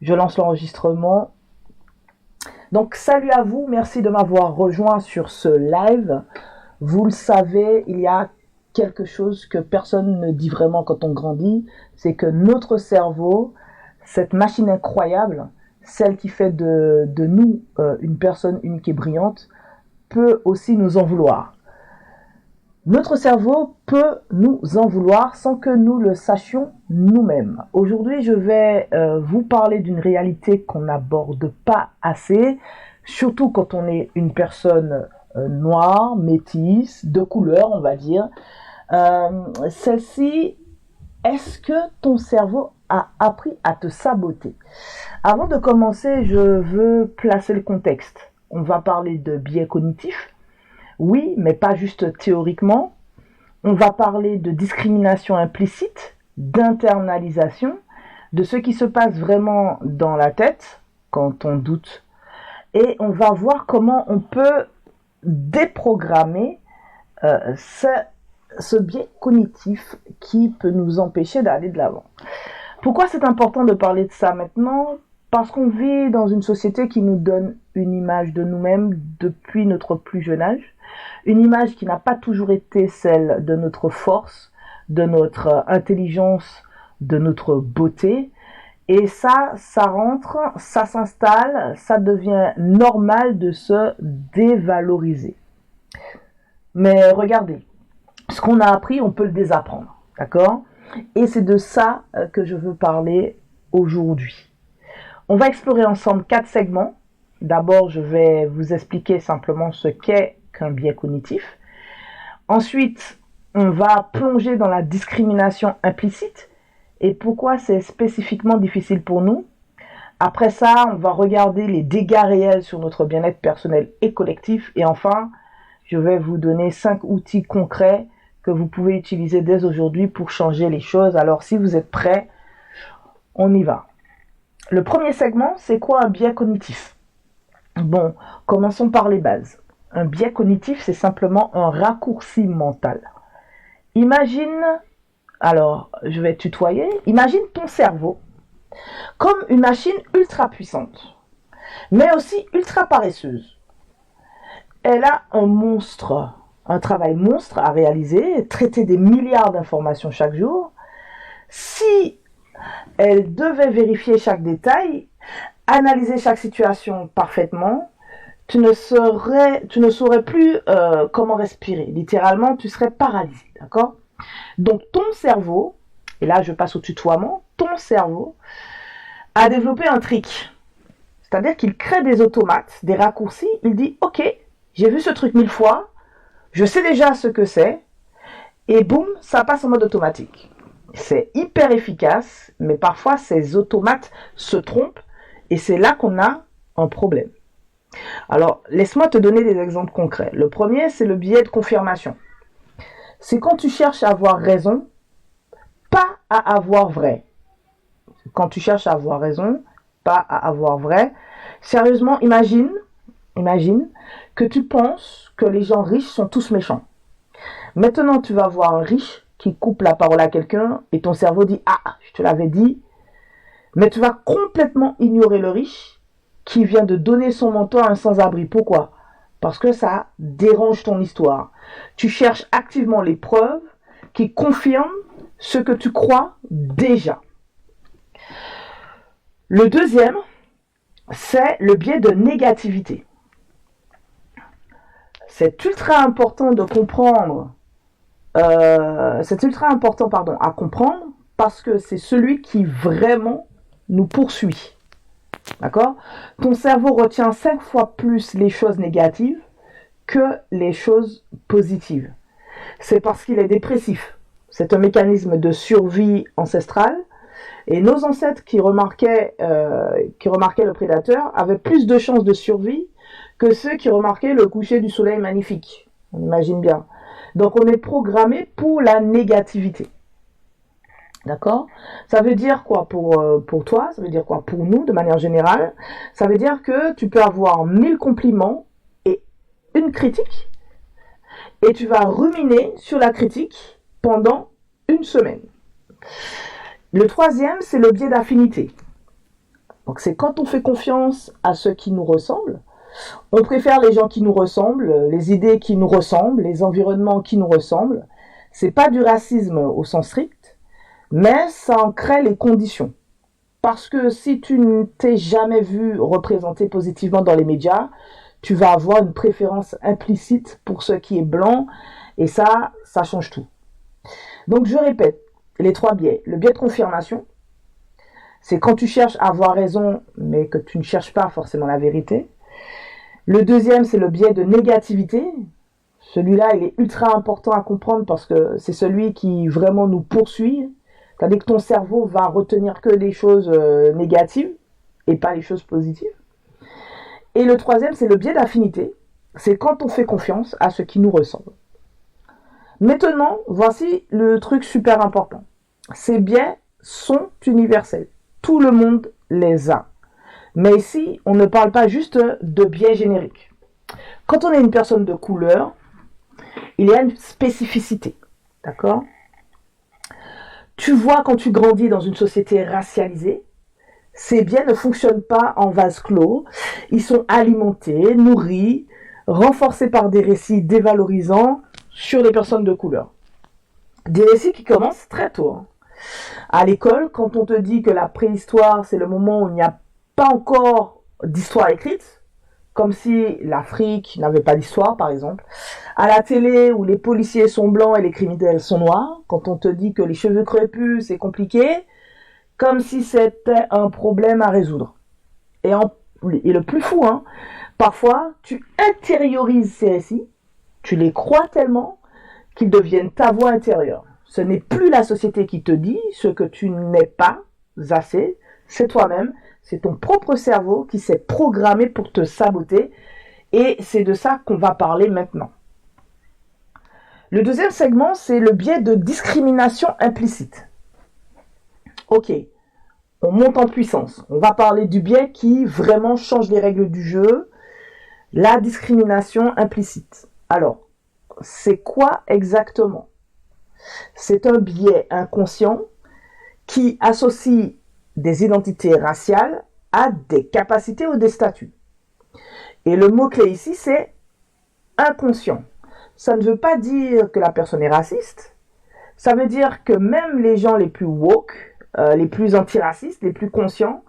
Je lance l'enregistrement. Donc, salut à vous. Merci de m'avoir rejoint sur ce live. Vous le savez, il y a quelque chose que personne ne dit vraiment quand on grandit. C'est que notre cerveau, cette machine incroyable, celle qui fait de nous une personne unique et brillante, peut aussi nous en vouloir. Notre cerveau peut nous en vouloir sans que nous le sachions nous-mêmes. Aujourd'hui, je vais vous parler d'une réalité qu'on n'aborde pas assez, surtout quand on est une personne noire, métisse, de couleur, on va dire. Celle-ci, est-ce que ton cerveau a appris à te saboter? Avant de commencer, je veux placer le contexte. On va parler de biais cognitifs. Oui, mais pas juste théoriquement. On va parler de discrimination implicite, d'internalisation, de ce qui se passe vraiment dans la tête quand on doute. Et on va voir comment on peut déprogrammer ce biais cognitif qui peut nous empêcher d'aller de l'avant. Pourquoi c'est important de parler de ça maintenant? Parce qu'on vit dans une société qui nous donne une image de nous-mêmes depuis notre plus jeune âge. Une image qui n'a pas toujours été celle de notre force, de notre intelligence, de notre beauté. Et ça rentre, ça s'installe, ça devient normal de se dévaloriser. Mais regardez, ce qu'on a appris, on peut le désapprendre, d'accord? Et c'est de ça que je veux parler aujourd'hui. On va explorer ensemble 4 segments. D'abord, je vais vous expliquer simplement ce qu'est qu'un biais cognitif. Ensuite, on va plonger dans la discrimination implicite et pourquoi c'est spécifiquement difficile pour nous. Après ça, on va regarder les dégâts réels sur notre bien-être personnel et collectif. Et enfin, je vais vous donner 5 outils concrets que vous pouvez utiliser dès aujourd'hui pour changer les choses. Alors, si vous êtes prêts, on y va. Le premier segment, c'est quoi un biais cognitif? Bon, commençons par les bases. Un biais cognitif, c'est simplement un raccourci mental. Imagine, alors je vais tutoyer, imagine ton cerveau comme une machine ultra puissante, mais aussi ultra paresseuse. Elle a un travail monstre à réaliser, traiter des milliards d'informations chaque jour. Si elle devait vérifier chaque détail, analyser chaque situation parfaitement, tu ne saurais plus comment respirer. Littéralement, tu serais paralysé, d'accord? Donc, ton cerveau, et là, je passe au tutoiement, ton cerveau a développé un trick. C'est-à-dire qu'il crée des automates, des raccourcis. Il dit, OK, j'ai vu ce truc 1000 fois, je sais déjà ce que c'est, et boum, ça passe en mode automatique. C'est hyper efficace, mais parfois, ces automates se trompent, et c'est là qu'on a un problème. Alors, laisse-moi te donner des exemples concrets. Le premier, c'est le biais de confirmation. C'est quand tu cherches à avoir raison, pas à avoir vrai. Quand tu cherches à avoir raison, pas à avoir vrai. Sérieusement, imagine que tu penses que les gens riches sont tous méchants. Maintenant, tu vas voir un riche qui coupe la parole à quelqu'un et ton cerveau dit « Ah, je te l'avais dit ». Mais tu vas complètement ignorer le riche qui vient de donner son manteau à un sans-abri. Pourquoi? Parce que ça dérange ton histoire. Tu cherches activement les preuves qui confirment ce que tu crois déjà. Le deuxième, c'est le biais de négativité. C'est ultra important de comprendre. À comprendre parce que c'est celui qui vraiment nous poursuit. D'accord? Ton cerveau retient 5 fois plus les choses négatives que les choses positives. C'est parce qu'il est dépressif. C'est un mécanisme de survie ancestrale. Et nos ancêtres qui remarquaient le prédateur avaient plus de chances de survie que ceux qui remarquaient le coucher du soleil magnifique. On imagine bien. Donc on est programmé pour la négativité. D'accord? Ça veut dire quoi pour toi? Ça veut dire quoi pour nous de manière générale? Ça veut dire que tu peux avoir 1000 compliments et une critique et tu vas ruminer sur la critique pendant une semaine. Le troisième, c'est le biais d'affinité. Donc c'est quand on fait confiance à ceux qui nous ressemblent, on préfère les gens qui nous ressemblent, les idées qui nous ressemblent, les environnements qui nous ressemblent. C'est pas du racisme au sens strict, mais ça en crée les conditions. Parce que si tu ne t'es jamais vu représenté positivement dans les médias, tu vas avoir une préférence implicite pour ce qui est blanc, et ça change tout. Donc je répète, les 3 biais. Le biais de confirmation, c'est quand tu cherches à avoir raison, mais que tu ne cherches pas forcément la vérité. Le deuxième, c'est le biais de négativité. Celui-là, il est ultra important à comprendre parce que c'est celui qui vraiment nous poursuit. C'est-à-dire que ton cerveau va retenir que les choses négatives et pas les choses positives. Et le troisième, c'est le biais d'affinité. C'est quand on fait confiance à ce qui nous ressemble. Maintenant, voici le truc super important. Ces biais sont universels. Tout le monde les a. Mais ici, on ne parle pas juste de biais génériques. Quand on est une personne de couleur, il y a une spécificité. D'accord ? Tu vois, quand tu grandis dans une société racialisée, ces biais ne fonctionnent pas en vase clos. Ils sont alimentés, nourris, renforcés par des récits dévalorisants sur les personnes de couleur. Des récits qui commencent très tôt. À l'école, quand on te dit que la préhistoire, c'est le moment où il n'y a pas encore d'histoire écrite, comme si l'Afrique n'avait pas d'histoire, par exemple. À la télé, où les policiers sont blancs et les criminels sont noirs, quand on te dit que les cheveux crépus, c'est compliqué, comme si c'était un problème à résoudre. Et le plus fou, parfois, tu intériorises ces récits, tu les crois tellement qu'ils deviennent ta voix intérieure. Ce n'est plus la société qui te dit ce que tu n'es pas assez, c'est toi-même, c'est ton propre cerveau qui s'est programmé pour te saboter, et c'est de ça qu'on va parler maintenant. Le deuxième segment, c'est le biais de discrimination implicite. Ok, on monte en puissance. On va parler du biais qui vraiment change les règles du jeu, la discrimination implicite. Alors, c'est quoi exactement ? C'est un biais inconscient qui associe des identités raciales à des capacités ou des statuts. Et le mot-clé ici, c'est inconscient. Ça ne veut pas dire que la personne est raciste. Ça veut dire que même les gens les plus woke, les plus antiracistes, les plus conscients,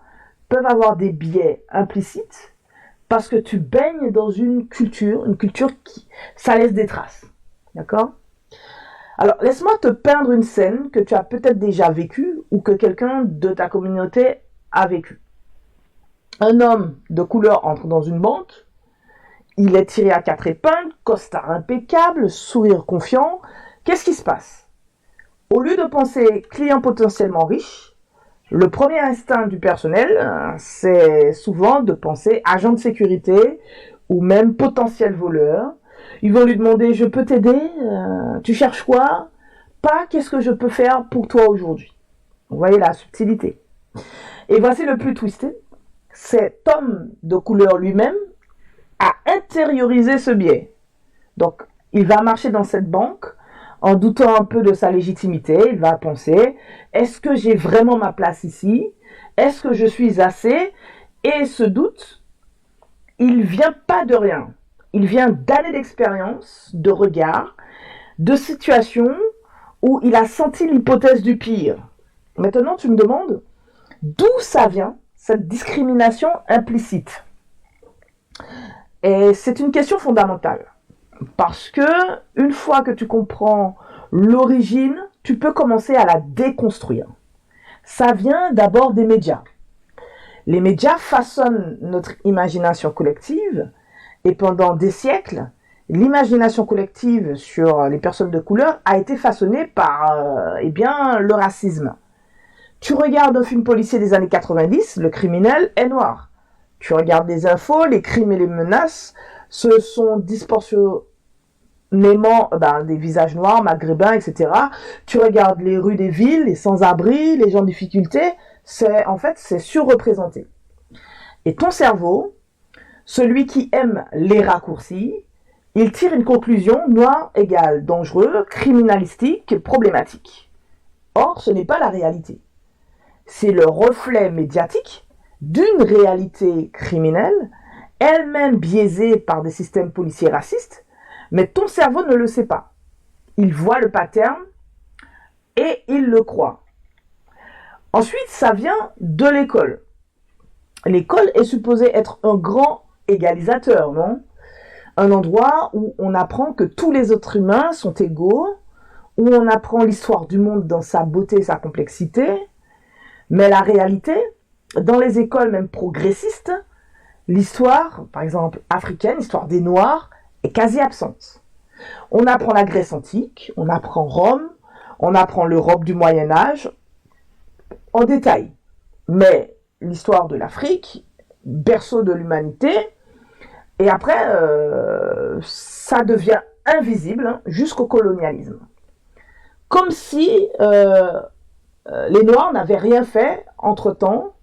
peuvent avoir des biais implicites parce que tu baignes dans une culture qui, ça laisse des traces. D'accord ? Alors, laisse-moi te peindre une scène que tu as peut-être déjà vécue ou que quelqu'un de ta communauté a vécue. Un homme de couleur entre dans une banque, il est tiré à 4 épingles, costard impeccable, sourire confiant. Qu'est-ce qui se passe ? Au lieu de penser client potentiellement riche, le premier instinct du personnel, c'est souvent de penser agent de sécurité ou même potentiel voleur. Ils vont lui demander « Je peux t'aider ? Tu cherches quoi ? Pas qu'est-ce que je peux faire pour toi aujourd'hui ?» Vous voyez la subtilité. Et voici le plus twisté. Cet homme de couleur lui-même a intériorisé ce biais. Donc, il va marcher dans cette banque en doutant un peu de sa légitimité. Il va penser, est-ce que j'ai vraiment ma place ici ? Est-ce que je suis assez ? Et ce doute, il vient pas de rien. Il vient d'années d'expérience, de regard, de situations où il a senti l'hypothèse du pire. Maintenant, tu me demandes d'où ça vient, cette discrimination implicite. Et c'est une question fondamentale. Parce que, une fois que tu comprends l'origine, tu peux commencer à la déconstruire. Ça vient d'abord des médias. Les médias façonnent notre imagination collective et pendant des siècles, l'imagination collective sur les personnes de couleur a été façonnée par le racisme. Tu regardes un film policier des années 90, le criminel est noir. Tu regardes les infos, les crimes et les menaces, ce sont disproportionnellement des visages noirs, maghrébins, etc. Tu regardes les rues des villes, les sans-abri, les gens en difficulté, c'est surreprésenté. Et ton cerveau, celui qui aime les raccourcis, il tire une conclusion: noir égale dangereux, criminalistique, problématique. Or, ce n'est pas la réalité. C'est le reflet médiatique d'une réalité criminelle, elle-même biaisée par des systèmes policiers racistes, mais ton cerveau ne le sait pas. Il voit le pattern et il le croit. Ensuite, ça vient de l'école. L'école est supposée être un grand égalisateur, non? Un endroit où on apprend que tous les êtres humains sont égaux, où on apprend l'histoire du monde dans sa beauté et sa complexité. Mais la réalité, dans les écoles même progressistes, l'histoire, par exemple africaine, l'histoire des Noirs, est quasi absente. On apprend la Grèce antique, on apprend Rome, on apprend l'Europe du Moyen-Âge en détail. Mais l'histoire de l'Afrique, berceau de l'humanité, et après, ça devient invisible jusqu'au colonialisme. Comme si les Noirs n'avaient rien fait entre-temps.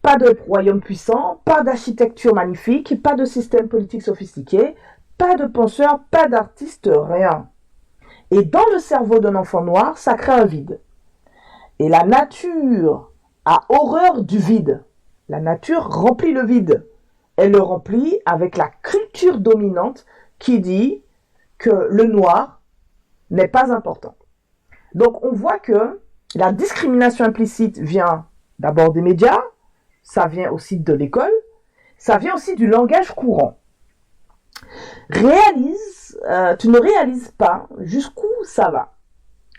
Pas de royaume puissant, pas d'architecture magnifique, pas de système politique sophistiqué, pas de penseurs, pas d'artistes, rien. Et dans le cerveau d'un enfant noir, ça crée un vide. Et la nature a horreur du vide. La nature remplit le vide. Elle le remplit avec la culture dominante qui dit que le noir n'est pas important. Donc on voit que la discrimination implicite vient d'abord des médias, ça vient aussi de l'école, ça vient aussi du langage courant. Tu ne réalises pas jusqu'où ça va.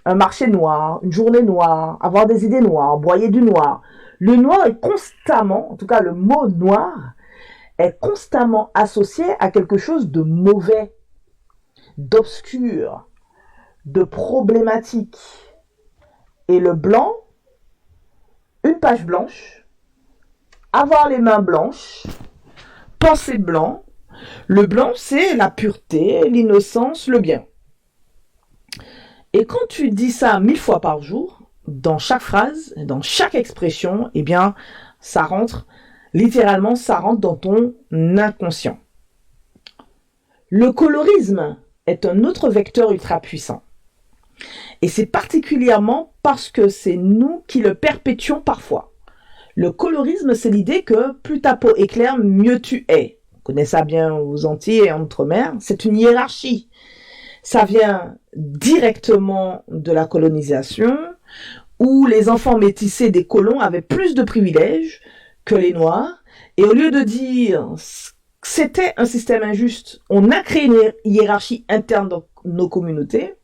Un marché noir, une journée noire, avoir des idées noires, broyer du noir. Le noir est constamment, en tout cas le mot noir, est constamment associé à quelque chose de mauvais, d'obscur, de problématique. Et le blanc, une page blanche, avoir les mains blanches, penser blanc. Le blanc, c'est la pureté, l'innocence, le bien. Et quand tu dis ça 1000 fois par jour, dans chaque phrase, dans chaque expression, eh bien, ça rentre dans ton inconscient. Le colorisme est un autre vecteur ultra puissant. Et c'est particulièrement parce que c'est nous qui le perpétuons parfois. Le colorisme, c'est l'idée que plus ta peau est claire, mieux tu es. On connaît ça bien aux Antilles et en Outre-mer. C'est une hiérarchie. Ça vient directement de la colonisation, où les enfants métissés des colons avaient plus de privilèges que les Noirs. Et au lieu de dire que c'était un système injuste, on a créé une hiérarchie interne dans nos communautés.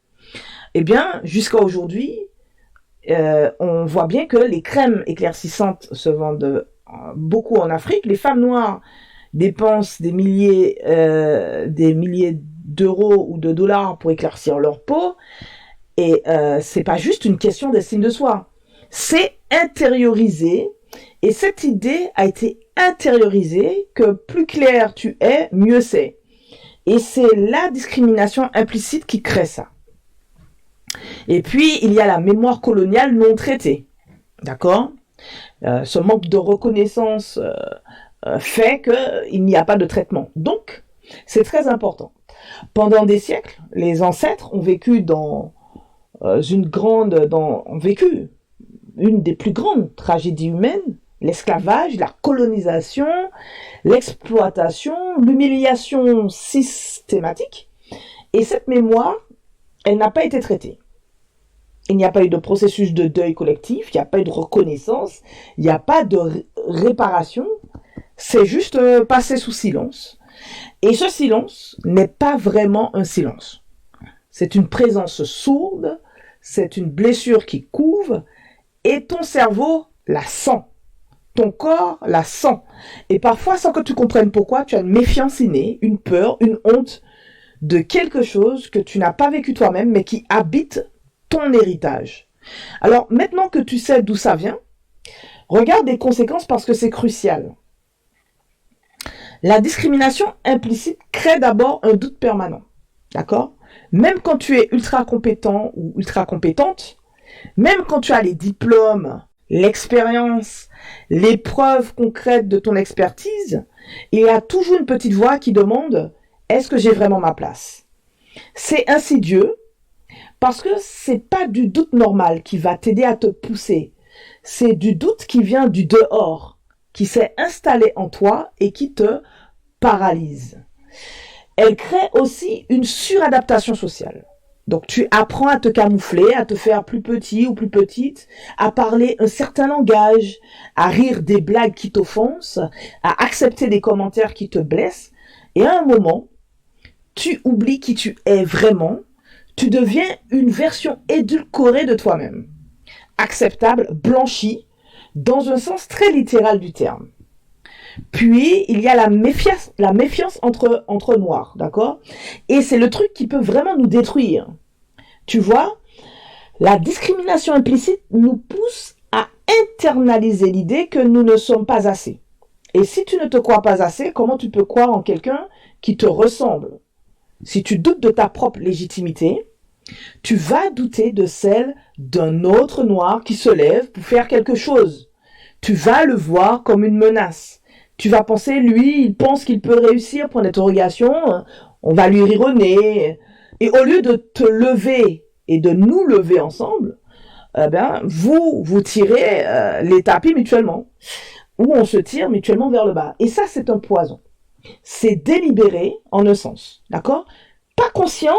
Eh bien, jusqu'à aujourd'hui, on voit bien que les crèmes éclaircissantes se vendent beaucoup en Afrique. Les femmes noires dépensent des milliers d'euros ou de dollars pour éclaircir leur peau. Et c'est pas juste une question d'estime de soi. C'est intériorisé. Et cette idée a été intériorisée que plus clair tu es, mieux c'est. Et c'est la discrimination implicite qui crée ça. Et puis, il y a la mémoire coloniale non traitée. D'accord ? Ce manque de reconnaissance fait qu'il n'y a pas de traitement. Donc, c'est très important. Pendant des siècles, les ancêtres ont vécu ont vécu une des plus grandes tragédies humaines, l'esclavage, la colonisation, l'exploitation, l'humiliation systématique. Et cette mémoire, elle n'a pas été traitée. Il n'y a pas eu de processus de deuil collectif, il n'y a pas eu de reconnaissance, il n'y a pas de réparation. C'est juste passé sous silence. Et ce silence n'est pas vraiment un silence. C'est une présence sourde, c'est une blessure qui couve, et ton cerveau la sent. Ton corps la sent. Et parfois, sans que tu comprennes pourquoi, tu as une méfiance innée, une peur, une honte de quelque chose que tu n'as pas vécu toi-même, mais qui habite ton héritage. Alors, maintenant que tu sais d'où ça vient, regarde les conséquences parce que c'est crucial. La discrimination implicite crée d'abord un doute permanent. D'accord ? Même quand tu es ultra compétent ou ultra compétente, même quand tu as les diplômes, l'expérience, les preuves concrètes de ton expertise, il y a toujours une petite voix qui demande « Est-ce que j'ai vraiment ma place ?» C'est insidieux parce que c'est pas du doute normal qui va t'aider à te pousser. C'est du doute qui vient du dehors. qui s'est installée en toi et qui te paralyse. Elle crée aussi une suradaptation sociale. Donc tu apprends à te camoufler, à te faire plus petit ou plus petite, à parler un certain langage, à rire des blagues qui t'offensent, à accepter des commentaires qui te blessent. Et à un moment, tu oublies qui tu es vraiment. Tu deviens une version édulcorée de toi-même. Acceptable, blanchie, dans un sens très littéral du terme. Puis, il y a la méfiance entre noirs, d'accord? Et c'est le truc qui peut vraiment nous détruire. Tu vois, la discrimination implicite nous pousse à internaliser l'idée que nous ne sommes pas assez. Et si tu ne te crois pas assez, comment tu peux croire en quelqu'un qui te ressemble? Si tu doutes de ta propre légitimité, tu vas douter de celle d'un autre noir qui se lève pour faire quelque chose. Tu vas le voir comme une menace. Tu vas penser, lui, il pense qu'il peut réussir pour l'interrogation, on va lui rire au nez. Et au lieu de te lever et de nous lever ensemble, vous tirez les tapis mutuellement. Ou on se tire mutuellement vers le bas. Et ça, c'est un poison. C'est délibéré en un sens. D'accord? Pas conscient,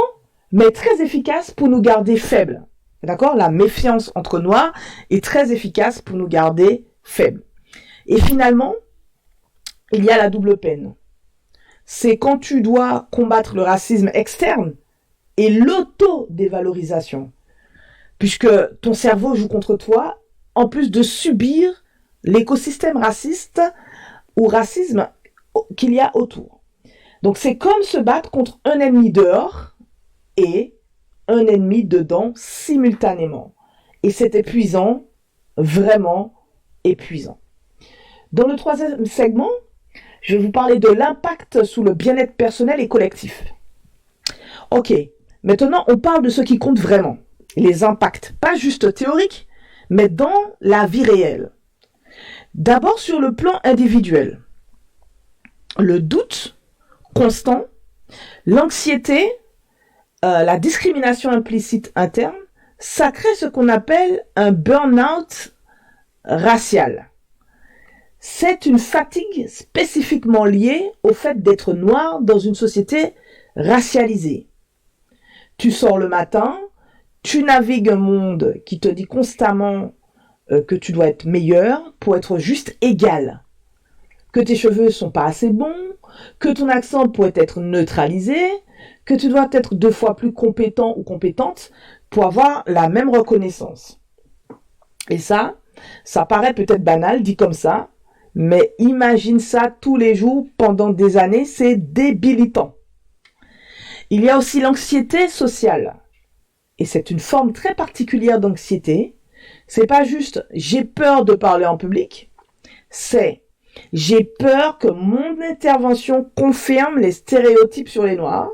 mais très efficace pour nous garder faibles. D'accord? La méfiance entre noirs est très efficace pour nous garder faibles. Et finalement, il y a la double peine. C'est quand tu dois combattre le racisme externe et l'auto-dévalorisation. Puisque ton cerveau joue contre toi, en plus de subir l'écosystème raciste ou racisme qu'il y a autour. Donc c'est comme se battre contre un ennemi dehors et un ennemi dedans simultanément. Et c'est épuisant, vraiment épuisant. Dans le troisième segment, je vais vous parler de l'impact sur le bien-être personnel et collectif. Ok, maintenant on parle de ce qui compte vraiment, les impacts, pas juste théoriques, mais dans la vie réelle. D'abord sur le plan individuel. Le doute constant, l'anxiété, la discrimination implicite interne, ça crée ce qu'on appelle un burn-out racial. C'est une fatigue spécifiquement liée au fait d'être noir dans une société racialisée. Tu sors le matin, tu navigues un monde qui te dit constamment que tu dois être meilleur pour être juste égal, que tes cheveux sont pas assez bons, que ton accent pourrait être neutralisé, que tu dois être 2 fois plus compétent ou compétente pour avoir la même reconnaissance. Et ça paraît peut-être banal dit comme ça, mais imagine ça tous les jours pendant des années, c'est débilitant. Il y a aussi l'anxiété sociale. Et c'est une forme très particulière d'anxiété. C'est pas juste j'ai peur de parler en public, c'est j'ai peur que mon intervention confirme les stéréotypes sur les noirs,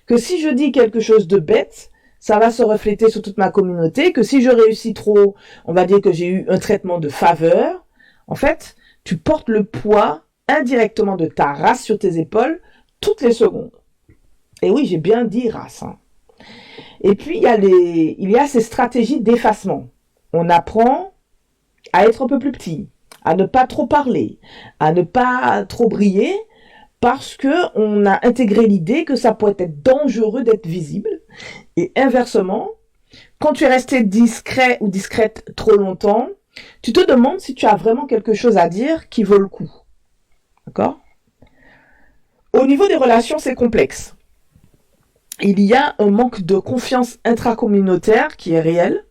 que si je dis quelque chose de bête, ça va se refléter sur toute ma communauté, que si je réussis trop, on va dire que j'ai eu un traitement de faveur. En fait, tu portes le poids indirectement de ta race sur tes épaules toutes les secondes. Et oui, j'ai bien dit race. Et puis, il y a ces stratégies d'effacement. On apprend à être un peu plus petit, à ne pas trop parler, à ne pas trop briller, parce que on a intégré l'idée que ça pourrait être dangereux d'être visible. Et inversement, quand tu es resté discret ou discrète trop longtemps, tu te demandes si tu as vraiment quelque chose à dire qui vaut le coup. D'accord? Au niveau des relations, c'est complexe. Il y a un manque de confiance intracommunautaire qui est réel.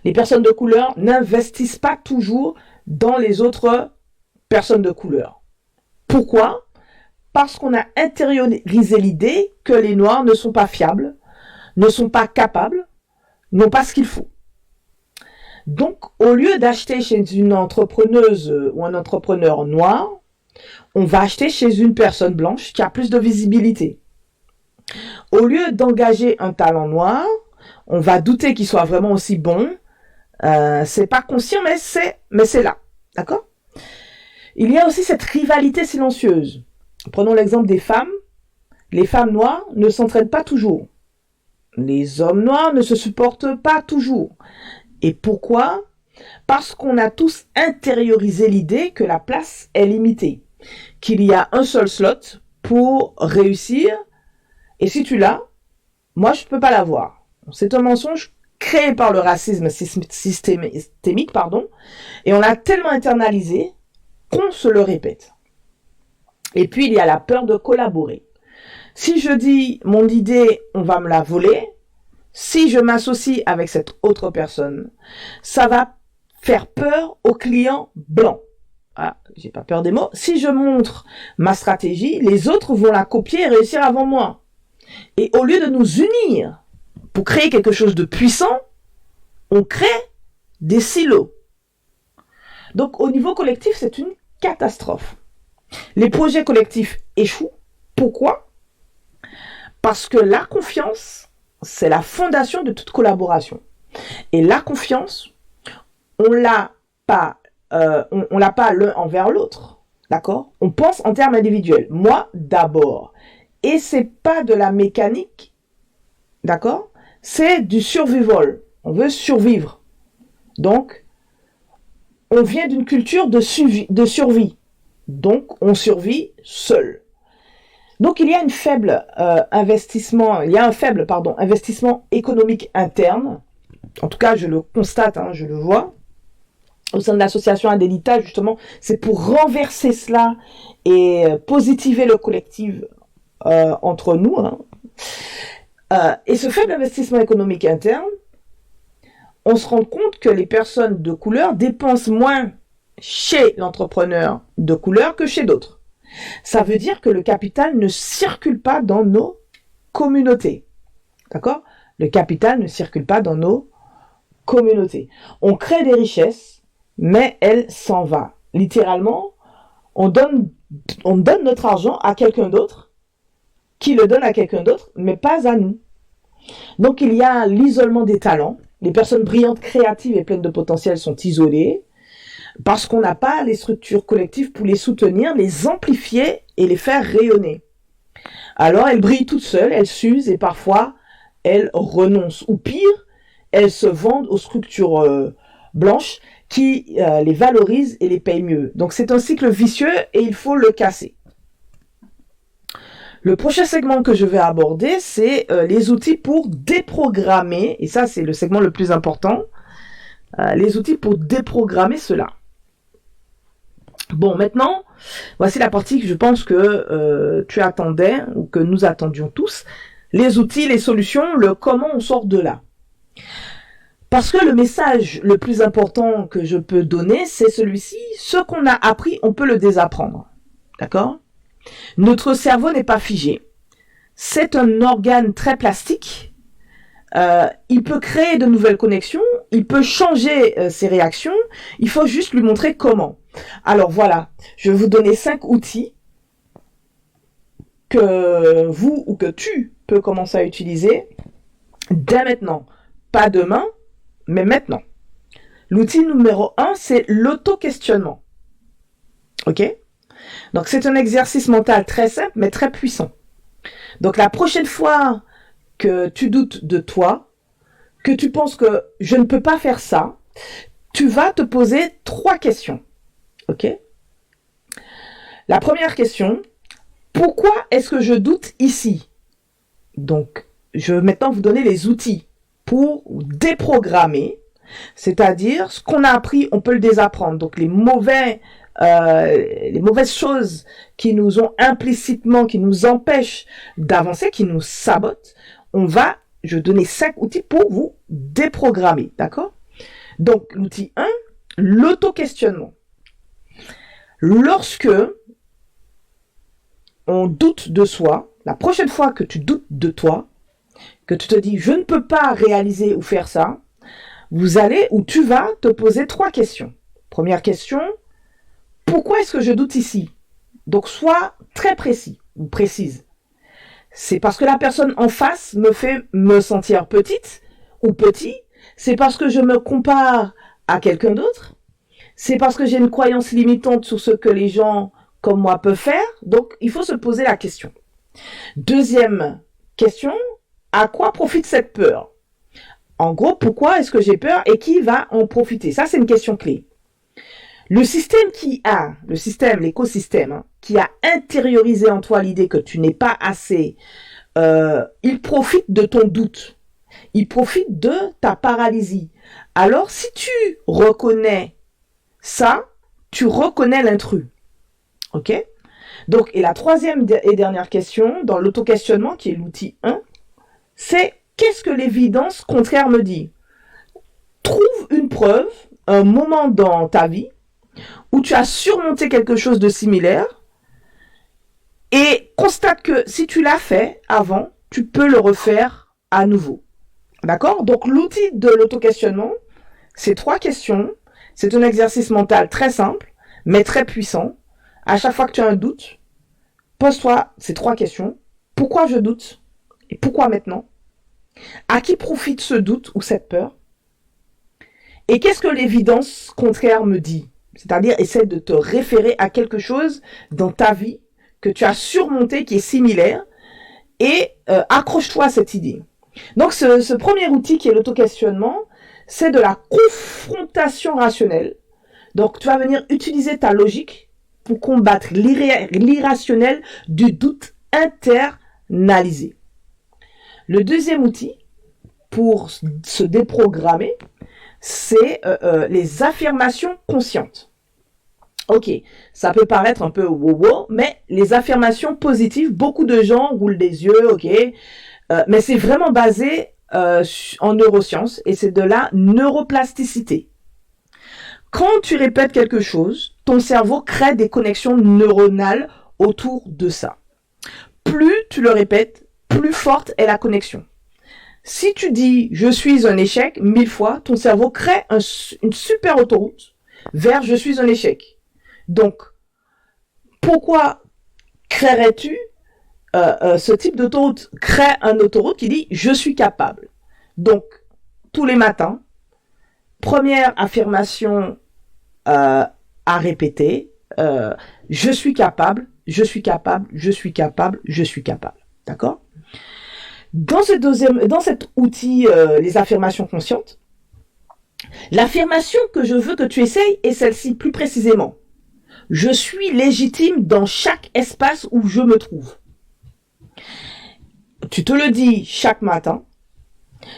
Les personnes de couleur n'investissent pas toujours dans les autres personnes de couleur. Pourquoi? Parce qu'on a intériorisé l'idée que les noirs ne sont pas fiables, ne sont pas capables, n'ont pas ce qu'il faut. Donc, au lieu d'acheter chez une entrepreneuse ou un entrepreneur noir, on va acheter chez une personne blanche qui a plus de visibilité. Au lieu d'engager un talent noir, on va douter qu'il soit vraiment aussi bon. C'est pas conscient, mais c'est là. D'accord? Il y a aussi cette rivalité silencieuse. Prenons l'exemple des femmes. Les femmes noires ne s'entraident pas toujours. Les hommes noirs ne se supportent pas toujours. Et pourquoi? Parce qu'on a tous intériorisé l'idée que la place est limitée, qu'il y a un seul slot pour réussir, et si tu l'as, moi je ne peux pas l'avoir. C'est un mensonge créé par le racisme systémique, et on l'a tellement internalisé qu'on se le répète. Et puis il y a la peur de collaborer. Si je dis mon idée, on va me la voler, si je m'associe avec cette autre personne, ça va faire peur aux clients blancs. Ah, j'ai pas peur des mots. Si je montre ma stratégie, les autres vont la copier et réussir avant moi. Et au lieu de nous unir pour créer quelque chose de puissant, on crée des silos. Donc au niveau collectif, c'est une catastrophe. Les projets collectifs échouent. Pourquoi ? Parce que la confiance, c'est la fondation de toute collaboration. Et la confiance, on l'a pas l'un envers l'autre, d'accord ? On pense en termes individuels. Moi, d'abord. Et c'est pas de la mécanique, d'accord ? C'est du survival. On veut survivre. Donc, on vient d'une culture de survie. Donc, on survit seul. Donc, il y a un faible investissement économique interne. En tout cas, je le constate, je le vois. Au sein de l'association Adelita, justement, c'est pour renverser cela et positiver le collectif entre nous. Et ce faible investissement économique interne, on se rend compte que les personnes de couleur dépensent moins chez l'entrepreneur de couleur que chez d'autres. Ça veut dire que le capital ne circule pas dans nos communautés. D'accord ? Le capital ne circule pas dans nos communautés. On crée des richesses, mais elle s'en va. Littéralement, on donne notre argent à quelqu'un d'autre, qui le donne à quelqu'un d'autre, mais pas à nous. Donc il y a l'isolement des talents. Les personnes brillantes, créatives et pleines de potentiel sont isolées parce qu'on n'a pas les structures collectives pour les soutenir, les amplifier et les faire rayonner. Alors elles brillent toutes seules, elles s'usent et parfois elles renoncent. Ou pire, elles se vendent aux structures blanches qui les valorisent et les payent mieux. Donc c'est un cycle vicieux et il faut le casser. Le prochain segment que je vais aborder, c'est les outils pour déprogrammer, et ça c'est le segment le plus important, les outils pour déprogrammer cela. Bon, maintenant, voici la partie que je pense que tu attendais, ou que nous attendions tous, les outils, les solutions, le comment on sort de là. Parce que le message le plus important que je peux donner, c'est celui-ci. Ce qu'on a appris, on peut le désapprendre. D'accord ? Notre cerveau n'est pas figé. C'est un organe très plastique. Il peut créer de nouvelles connexions. Il peut changer ses réactions. Il faut juste lui montrer comment. Alors voilà, je vais vous donner 5 outils que vous ou que tu peux commencer à utiliser dès maintenant. Pas demain, mais maintenant. L'outil numéro 1, c'est l'auto-questionnement. Ok ? Donc, c'est un exercice mental très simple, mais très puissant. Donc, la prochaine fois que tu doutes de toi, que tu penses que je ne peux pas faire ça, tu vas te poser 3 questions. Ok ? La première question, pourquoi est-ce que je doute ici ? Donc, je vais maintenant vous donner les outils pour déprogrammer, c'est-à-dire ce qu'on a appris, on peut le désapprendre. Donc les mauvaises choses qui nous ont implicitement, qui nous empêchent d'avancer, qui nous sabotent, je vais donner 5 outils pour vous déprogrammer, d'accord ? Donc l'outil 1, l'auto-questionnement. Lorsque on doute de soi, la prochaine fois que tu doutes de toi, que tu te dis je ne peux pas réaliser ou faire ça, tu vas te poser 3 questions. Première question, pourquoi est-ce que je doute ici ? Donc sois très précis ou précise. C'est parce que la personne en face me fait me sentir petite ou petit. C'est parce que je me compare à quelqu'un d'autre. C'est parce que j'ai une croyance limitante sur ce que les gens comme moi peuvent faire. Donc il faut se poser la question. Deuxième question, à quoi profite cette peur ? En gros, pourquoi est-ce que j'ai peur et qui va en profiter? Ça, c'est une question clé. L'écosystème, hein, qui a intériorisé en toi l'idée que tu n'es pas assez, il profite de ton doute. Il profite de ta paralysie. Alors, si tu reconnais ça, tu reconnais l'intrus. OK? Donc, et la troisième et dernière question, dans l'auto-questionnement, qui est l'outil 1, c'est qu'est-ce que l'évidence contraire me dit? Trouve une preuve, un moment dans ta vie où tu as surmonté quelque chose de similaire et constate que si tu l'as fait avant, tu peux le refaire à nouveau. D'accord? Donc, l'outil de l'auto-questionnement, c'est 3 questions. C'est un exercice mental très simple, mais très puissant. À chaque fois que tu as un doute, pose-toi ces 3 questions. Pourquoi je doute? Et pourquoi maintenant? À qui profite ce doute ou cette peur? Et qu'est-ce que l'évidence contraire me dit? C'est-à-dire, essaie de te référer à quelque chose dans ta vie que tu as surmonté, qui est similaire, et accroche-toi à cette idée. Donc, ce premier outil qui est l'auto-questionnement, c'est de la confrontation rationnelle. Donc, tu vas venir utiliser ta logique pour combattre l'irrationnel du doute internalisé. Le deuxième outil pour se déprogrammer, c'est les affirmations conscientes. Ok, ça peut paraître un peu wow, mais les affirmations positives, beaucoup de gens roulent des yeux, ok, mais c'est vraiment basé en neurosciences et c'est de la neuroplasticité. Quand tu répètes quelque chose, ton cerveau crée des connexions neuronales autour de ça. Plus tu le répètes, plus forte est la connexion. Si tu dis « je suis un échec » 1000 fois, ton cerveau crée une super autoroute vers « je suis un échec ». Donc, pourquoi créerais-tu ce type d'autoroute? Crée une autoroute qui dit « je suis capable ». Donc, tous les matins, première affirmation à répéter, je suis capable, je suis capable, je suis capable, je suis capable. D'accord? Dans cet outil, les affirmations conscientes, l'affirmation que je veux que tu essayes est celle-ci plus précisément. Je suis légitime dans chaque espace où je me trouve. Tu te le dis chaque matin,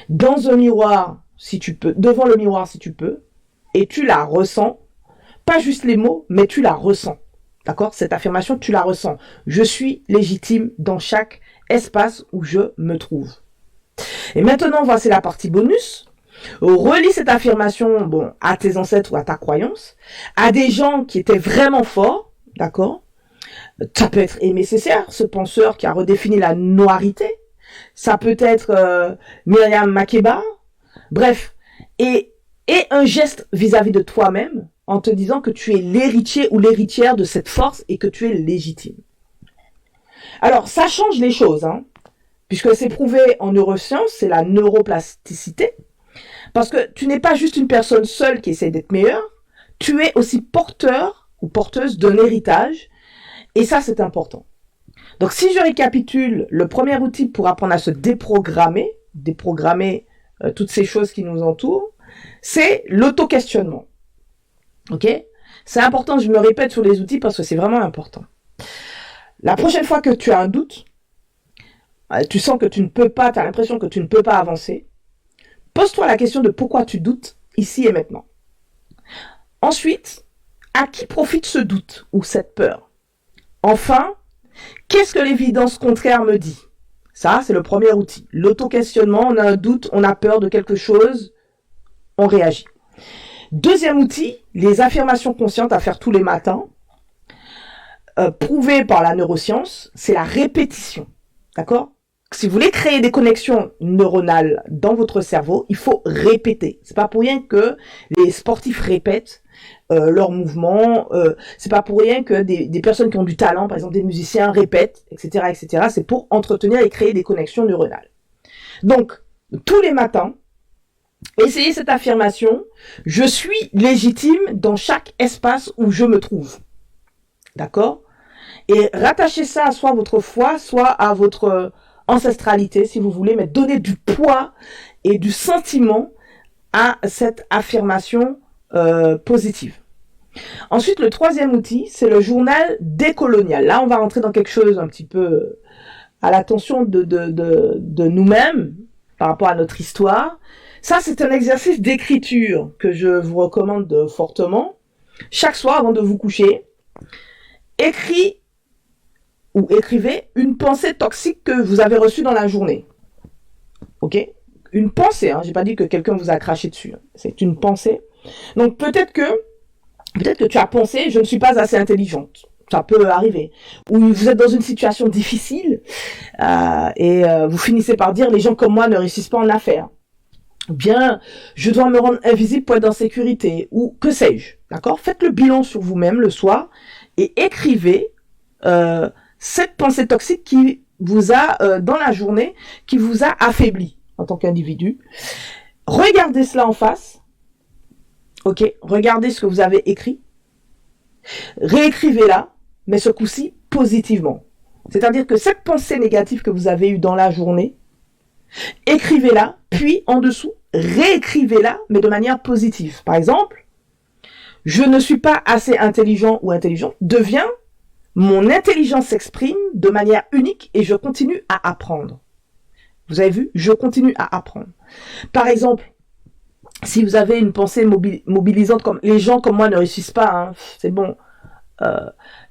dans un miroir, si tu peux, devant le miroir si tu peux, et tu la ressens, pas juste les mots, mais tu la ressens. D'accord? Cette affirmation, tu la ressens. Je suis légitime dans chaque espace où je me trouve. Et maintenant, voici la partie bonus. Relis cette affirmation, à tes ancêtres ou à ta croyance, à des gens qui étaient vraiment forts, d'accord? Ça peut être Aimé Césaire, ce penseur qui a redéfini la noirité. Ça peut être Myriam Makeba. Bref, et un geste vis-à-vis de toi-même en te disant que tu es l'héritier ou l'héritière de cette force et que tu es légitime. Alors, ça change les choses, hein, puisque c'est prouvé en neurosciences, c'est la neuroplasticité. Parce que tu n'es pas juste une personne seule qui essaie d'être meilleure, tu es aussi porteur ou porteuse d'un héritage, et ça c'est important. Donc si je récapitule, le premier outil pour apprendre à se déprogrammer toutes ces choses qui nous entourent, c'est l'auto-questionnement. Ok? C'est important, je me répète sur les outils parce que c'est vraiment important. La prochaine fois que tu as un doute, tu sens que tu ne peux pas, tu as l'impression que tu ne peux pas avancer, pose-toi la question de pourquoi tu doutes ici et maintenant. Ensuite, à qui profite ce doute ou cette peur? Enfin, qu'est-ce que l'évidence contraire me dit? Ça, c'est le premier outil. L'auto-questionnement, on a un doute, on a peur de quelque chose, on réagit. Deuxième outil, les affirmations conscientes à faire tous les matins, prouvées par la neuroscience, c'est la répétition. D'accord? Si vous voulez créer des connexions neuronales dans votre cerveau, il faut répéter. C'est pas pour rien que les sportifs répètent leurs mouvements. C'est pas pour rien que des personnes qui ont du talent, par exemple des musiciens, répètent, etc., etc. C'est pour entretenir et créer des connexions neuronales. Donc, tous les matins, essayez cette affirmation. Je suis légitime dans chaque espace où je me trouve. D'accord? Et rattachez ça à soit votre foi, soit à votre ancestralité, si vous voulez, mais donner du poids et du sentiment à cette affirmation positive. Ensuite, le troisième outil, c'est le journal décolonial. Là, on va rentrer dans quelque chose un petit peu à l'attention de nous-mêmes par rapport à notre histoire. Ça, c'est un exercice d'écriture que je vous recommande fortement. Chaque soir, avant de vous coucher, écrivez une pensée toxique que vous avez reçue dans la journée. Ok ? Une pensée, hein. J'ai pas dit que quelqu'un vous a craché dessus. C'est une pensée. Donc peut-être que tu as pensé, je ne suis pas assez intelligente. Ça peut arriver. Ou vous êtes dans une situation difficile et vous finissez par dire, les gens comme moi ne réussissent pas en affaires. Ou bien, je dois me rendre invisible pour être en sécurité. Ou que sais-je. D'accord ? Faites le bilan sur vous-même le soir et écrivez cette pensée toxique qui vous a, dans la journée, qui vous a affaibli en tant qu'individu. Regardez cela en face. Ok, regardez ce que vous avez écrit. Réécrivez-la, mais ce coup-ci positivement. C'est-à-dire que cette pensée négative que vous avez eue dans la journée, écrivez-la, puis en dessous, réécrivez-la, mais de manière positive. Par exemple, je ne suis pas assez intelligent ou intelligente, devient mon intelligence s'exprime de manière unique et je continue à apprendre. Vous avez vu? Je continue à apprendre. Par exemple, si vous avez une pensée mobilisante comme les gens comme moi ne réussissent pas, hein, c'est bon.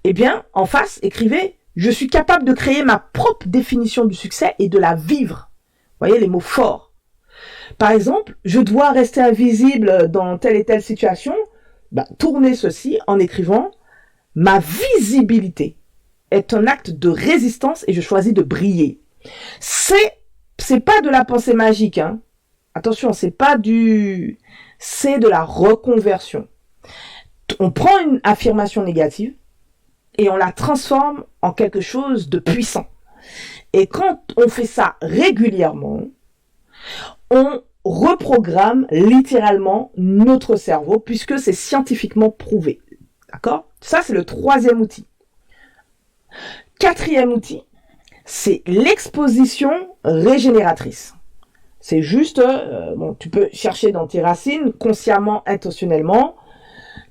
Eh bien, en face, écrivez, je suis capable de créer ma propre définition du succès et de la vivre. Vous voyez les mots forts. Par exemple, je dois rester invisible dans telle et telle situation. Tournez ceci en écrivant, ma visibilité est un acte de résistance et je choisis de briller. C'est pas de la pensée magique, hein. Attention, c'est de la reconversion. On prend une affirmation négative et on la transforme en quelque chose de puissant. Et quand on fait ça régulièrement, on reprogramme littéralement notre cerveau puisque c'est scientifiquement prouvé. D'accord ? Ça, c'est le troisième outil. Quatrième outil, c'est l'exposition régénératrice. C'est juste, tu peux chercher dans tes racines, consciemment, intentionnellement.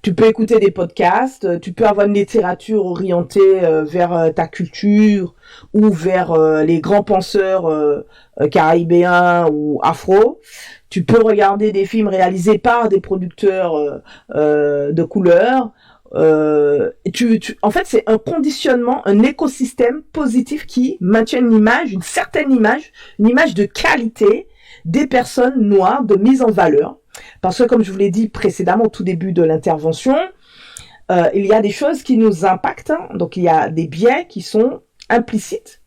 Tu peux écouter des podcasts, tu peux avoir une littérature orientée vers ta culture ou vers les grands penseurs caribéens ou afro. Tu peux regarder des films réalisés par des producteurs de couleurs. En fait, c'est un conditionnement, un écosystème positif qui maintient une image, une certaine image, une image de qualité des personnes noires, de mise en valeur. Parce que, comme je vous l'ai dit précédemment, au tout début de l'intervention, il y a des choses qui nous impactent. Hein. Donc, il y a des biais qui sont implicites,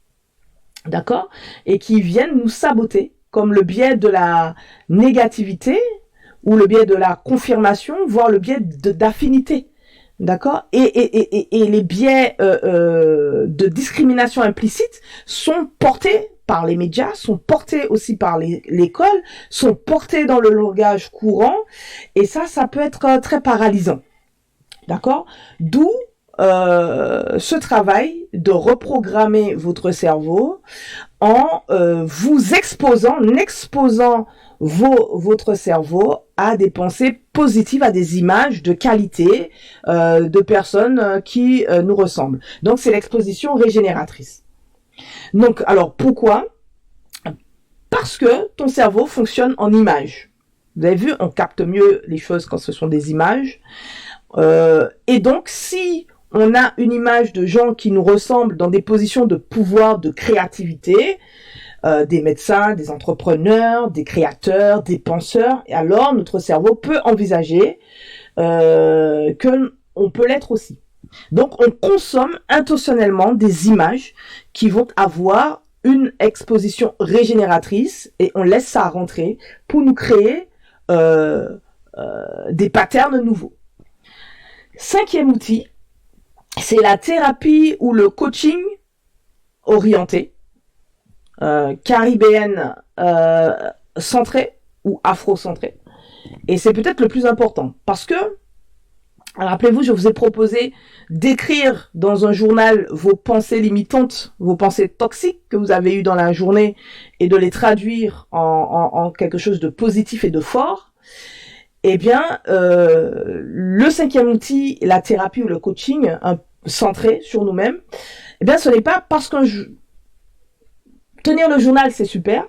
d'accord, et qui viennent nous saboter, comme le biais de la négativité ou le biais de la confirmation, voire le biais d'affinité. D'accord, et les biais de discrimination implicite sont portés par les médias, sont portés aussi par l'école, sont portés dans le langage courant, et ça peut être très paralysant. D'accord, d'où ce travail de reprogrammer votre cerveau en vous exposant, en exposant votre cerveau à des pensées positives, à des images de qualité de personnes qui nous ressemblent. Donc, c'est l'exposition régénératrice. Donc, alors, pourquoi ? Parce que ton cerveau fonctionne en images. Vous avez vu, on capte mieux les choses quand ce sont des images. Et donc, si on a une image de gens qui nous ressemblent dans des positions de pouvoir, de créativité, des médecins, des entrepreneurs, des créateurs, des penseurs, et alors notre cerveau peut envisager qu'on peut l'être aussi. Donc on consomme intentionnellement des images qui vont avoir une exposition régénératrice et on laisse ça rentrer pour nous créer des patterns nouveaux. Cinquième outil, c'est la thérapie ou le coaching orienté. Caribéenne centrée ou afro-centrée. Et c'est peut-être le plus important parce que Rappelez-vous, je vous ai proposé d'écrire dans un journal vos pensées limitantes, vos pensées toxiques que vous avez eues dans la journée et de les traduire en quelque chose de positif et de fort. Eh bien, le 5e outil, la thérapie ou le coaching centré sur nous-mêmes, eh bien, ce n'est pas parce que tenir le journal, c'est super.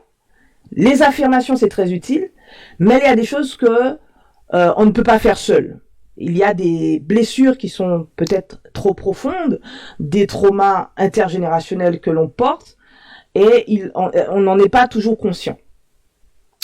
Les affirmations, c'est très utile. Mais il y a des choses que on ne peut pas faire seul. Il y a des blessures qui sont peut-être trop profondes, des traumas intergénérationnels que l'on porte, et on n'en est pas toujours conscient.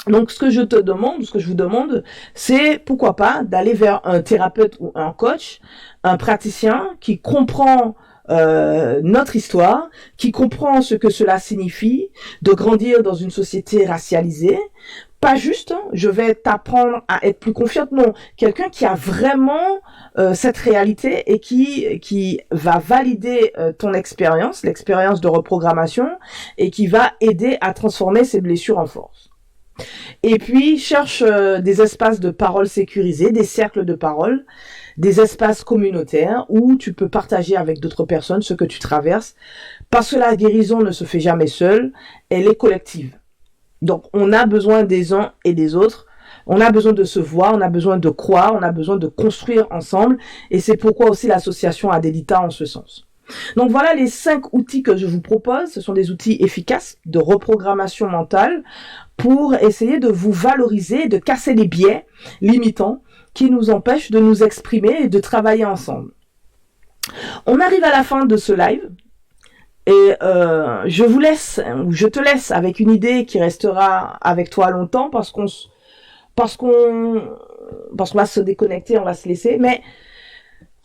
Donc, ce que je vous demande, c'est pourquoi pas d'aller vers un thérapeute ou un coach, un praticien qui comprend notre histoire, qui comprend ce que cela signifie de grandir dans une société racialisée. Pas juste, je vais t'apprendre à être plus confiante, non. Quelqu'un qui a vraiment cette réalité et qui va valider ton expérience, l'expérience de reprogrammation, et qui va aider à transformer ces blessures en force. Et puis, cherche des espaces de parole sécurisés, des cercles de parole, des espaces communautaires où tu peux partager avec d'autres personnes ce que tu traverses, parce que la guérison ne se fait jamais seule, elle est collective. Donc, on a besoin des uns et des autres. On a besoin de se voir, on a besoin de croire, on a besoin de construire ensemble. Et c'est pourquoi aussi l'association Adelita en ce sens. Donc, voilà les 5 outils que je vous propose. Ce sont des outils efficaces de reprogrammation mentale pour essayer de vous valoriser, de casser les biais limitants qui nous empêchent de nous exprimer et de travailler ensemble. On arrive à la fin de ce live. Et je te laisse avec une idée qui restera avec toi longtemps parce qu'on va se déconnecter, on va se laisser. Mais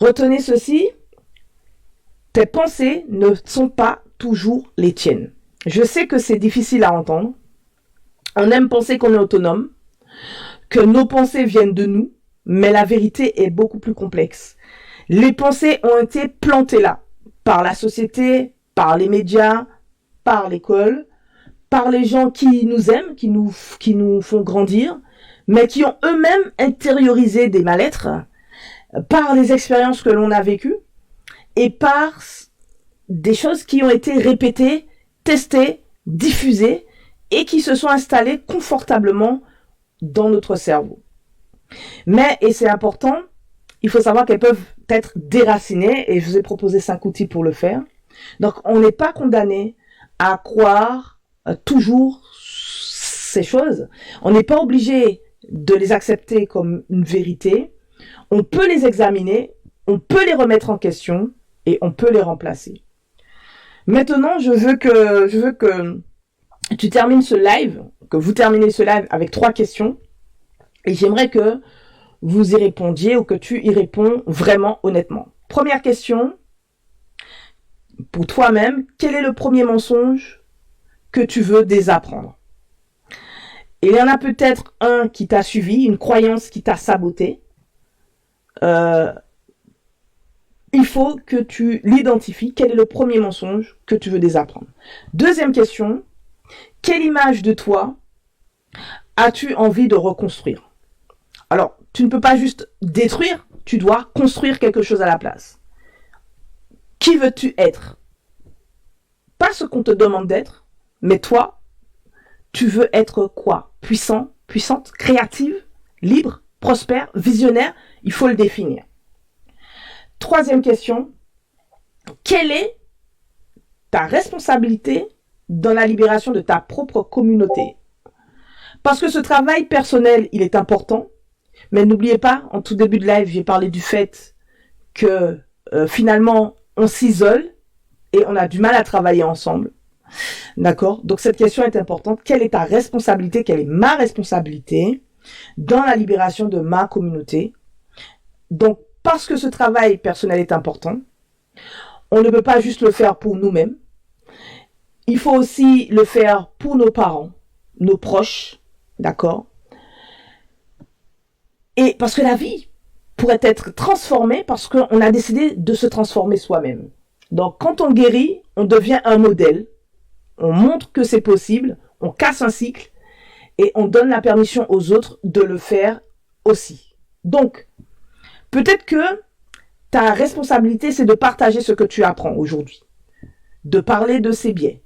retenez ceci, tes pensées ne sont pas toujours les tiennes. Je sais que c'est difficile à entendre. On aime penser qu'on est autonome, que nos pensées viennent de nous, mais la vérité est beaucoup plus complexe. Les pensées ont été plantées là, par la société, par les médias, par l'école, par les gens qui nous aiment, qui nous font grandir, mais qui ont eux-mêmes intériorisé des mal-être, par les expériences que l'on a vécues, et par des choses qui ont été répétées, testées, diffusées, et qui se sont installées confortablement dans notre cerveau. Mais, et c'est important, il faut savoir qu'elles peuvent être déracinées, et je vous ai proposé 5 outils pour le faire. Donc, on n'est pas condamné à croire toujours ces choses. On n'est pas obligé de les accepter comme une vérité. On peut les examiner, on peut les remettre en question et on peut les remplacer. Maintenant, je veux que tu termines ce live, que vous terminez ce live avec 3 questions. Et j'aimerais que vous y répondiez ou que tu y réponds vraiment honnêtement. Première question. Pour toi-même, quel est le premier mensonge que tu veux désapprendre? Il y en a peut-être un qui t'a suivi, une croyance qui t'a saboté. Il faut que tu l'identifies. Quel est le premier mensonge que tu veux désapprendre? Deuxième question, quelle image de toi as-tu envie de reconstruire? Alors, tu ne peux pas juste détruire, tu dois construire quelque chose à la place. Qui veux-tu être? Pas ce qu'on te demande d'être, mais toi, tu veux être quoi? Puissant, puissante, créative, libre, prospère, visionnaire? Il faut le définir. Troisième question, quelle est ta responsabilité dans la libération de ta propre communauté? Parce que ce travail personnel, il est important, mais n'oubliez pas, en tout début de live, j'ai parlé du fait que finalement, on s'isole et on a du mal à travailler ensemble. D'accord? Donc cette question est importante. Quelle est ta responsabilité? Quelle est ma responsabilité dans la libération de ma communauté? Donc, parce que ce travail personnel est important, on ne peut pas juste le faire pour nous-mêmes. Il faut aussi le faire pour nos parents, nos proches. D'accord? Et parce que la vie pourrait être transformée parce qu'on a décidé de se transformer soi-même. Donc, quand on guérit, on devient un modèle. On montre que c'est possible, on casse un cycle et on donne la permission aux autres de le faire aussi. Donc, peut-être que ta responsabilité, c'est de partager ce que tu apprends aujourd'hui, de parler de ces biais,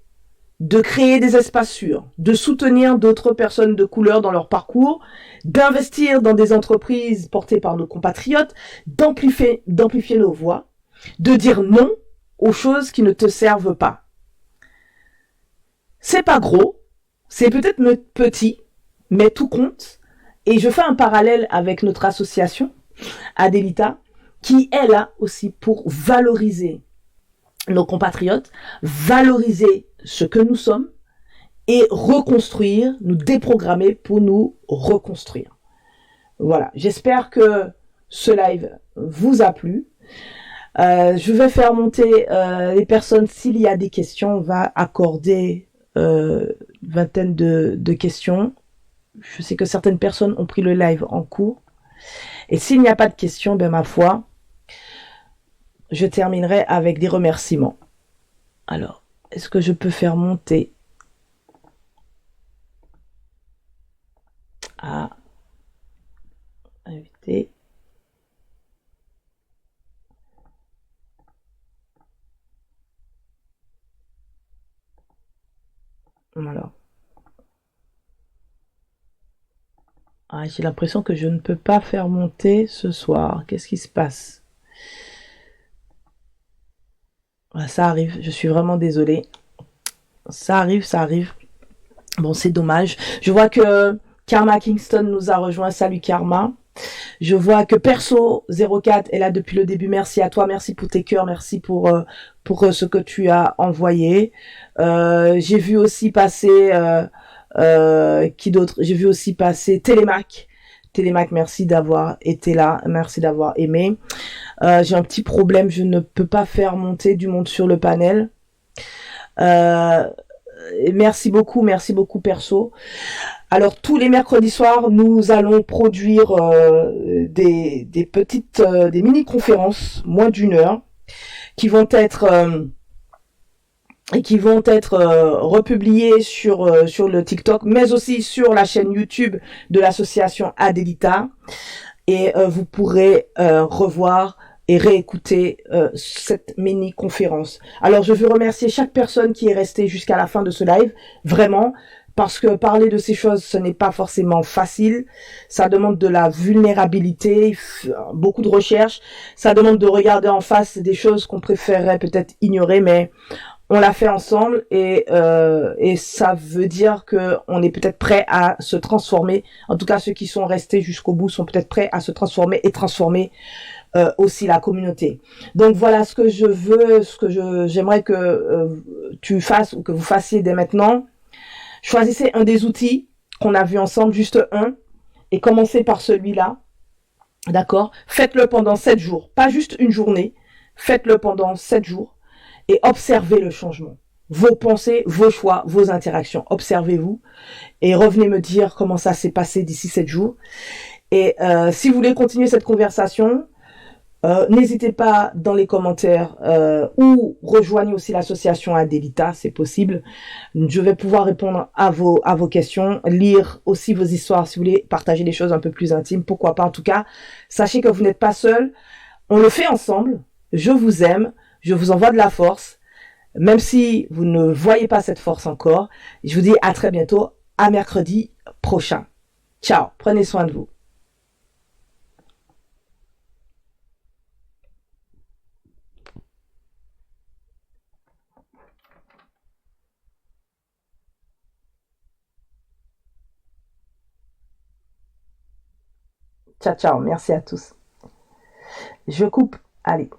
de créer des espaces sûrs, de soutenir d'autres personnes de couleur dans leur parcours, d'investir dans des entreprises portées par nos compatriotes, d'amplifier nos voix, de dire non aux choses qui ne te servent pas. C'est pas gros, c'est peut-être petit, mais tout compte. Et je fais un parallèle avec notre association, Adelita, qui est là aussi pour valoriser nos compatriotes, valoriser ce que nous sommes et reconstruire, nous déprogrammer pour nous reconstruire. Voilà, j'espère que ce live vous a plu. Je vais faire monter les personnes. S'il y a des questions, on va accorder une vingtaine de questions. Je sais que certaines personnes ont pris le live en cours. Et s'il n'y a pas de questions, ben ma foi, je terminerai avec des remerciements. Alors, est-ce que je peux faire monter à inviter? Alors. Ah, j'ai l'impression que je ne peux pas faire monter ce soir. Qu'est-ce qui se passe? Ah, ça arrive, je suis vraiment désolée. Ça arrive, ça arrive. Bon, c'est dommage. Je vois que Karma Kingston nous a rejoint. Salut Karma. Je vois que Perso04 est là depuis le début. Merci à toi, merci pour tes cœurs, merci pour ce que tu as envoyé. J'ai vu aussi passer qui d'autre? J'ai vu aussi passer Télémac. Télémac, merci d'avoir été là, merci d'avoir aimé. J'ai un petit problème, je ne peux pas faire monter du monde sur le panel. Merci beaucoup Perso. Alors tous les mercredis soirs, nous allons produire des petites, des mini-conférences, moins d'une heure, qui vont être republiées sur le TikTok, mais aussi sur la chaîne YouTube de l'association Adelita. Et vous pourrez revoir et réécouter cette mini-conférence. Alors, je veux remercier chaque personne qui est restée jusqu'à la fin de ce live, vraiment, parce que parler de ces choses, ce n'est pas forcément facile. Ça demande de la vulnérabilité, beaucoup de recherche. Ça demande de regarder en face des choses qu'on préférerait peut-être ignorer, mais on l'a fait ensemble et ça veut dire que on est peut-être prêt à se transformer. En tout cas, ceux qui sont restés jusqu'au bout sont peut-être prêts à se transformer et transformer aussi la communauté. Donc voilà ce que je veux, j'aimerais que tu fasses ou que vous fassiez dès maintenant. Choisissez un des outils qu'on a vu ensemble, juste un, et commencez par celui-là. D'accord? Faites-le pendant 7 jours, pas juste une journée. Faites-le pendant 7 jours et observez le changement. Vos pensées, vos choix, vos interactions. Observez-vous et revenez me dire comment ça s'est passé d'ici 7 jours. Et si vous voulez continuer cette conversation, n'hésitez pas dans les commentaires ou rejoignez aussi l'association Adelita, c'est possible. Je vais pouvoir répondre à vos questions, lire aussi vos histoires si vous voulez partager des choses un peu plus intimes, pourquoi pas. En tout cas, sachez que vous n'êtes pas seul, on le fait ensemble. Je vous aime, je vous envoie de la force, même si vous ne voyez pas cette force encore. Je vous dis à très bientôt, à mercredi prochain. Ciao, prenez soin de vous. Ciao, ciao. Merci à tous. Je coupe. Allez.